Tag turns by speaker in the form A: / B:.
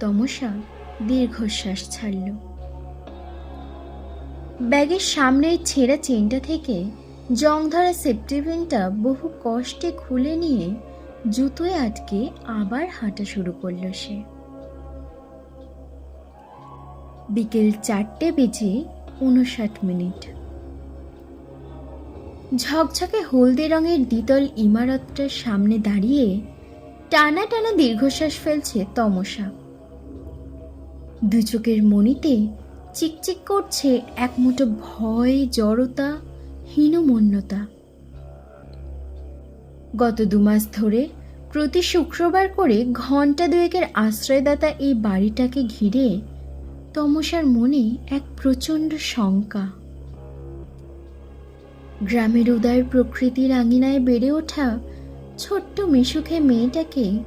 A: তমসা দীর্ঘশ্বাস ছাড়ল। ব্যাগের সামনের ছেঁড়া চেনটা থেকে জংধরা সেফটি পিনটা বহু কষ্টে খুলে নিয়ে জুতোয় আটকে আবার হাঁটা শুরু করল সে। বিকেল 4:59। ঝকঝকে হলদে রঙের দ্বিতল ইমারতটার সামনে দাঁড়িয়ে টানা টানা দীর্ঘশ্বাস ফেলছে তমসা। দু চোখের মণিতে চিকচিক করছে এক মুঠো ভয়, জড়তা, হীনমন্যতা। গত 2 মাস ধরে প্রতি শুক্রবার করে ঘন্টা 2 আশ্রয়দাতা এই বাড়িটাকে ঘিরে তমসার মনে এক প্রচণ্ড শঙ্কা। গ্রামের উদার প্রকৃতির আঙিনায় বেড়ে ওঠা ছোট্ট মিশুকে মেয়েটাকে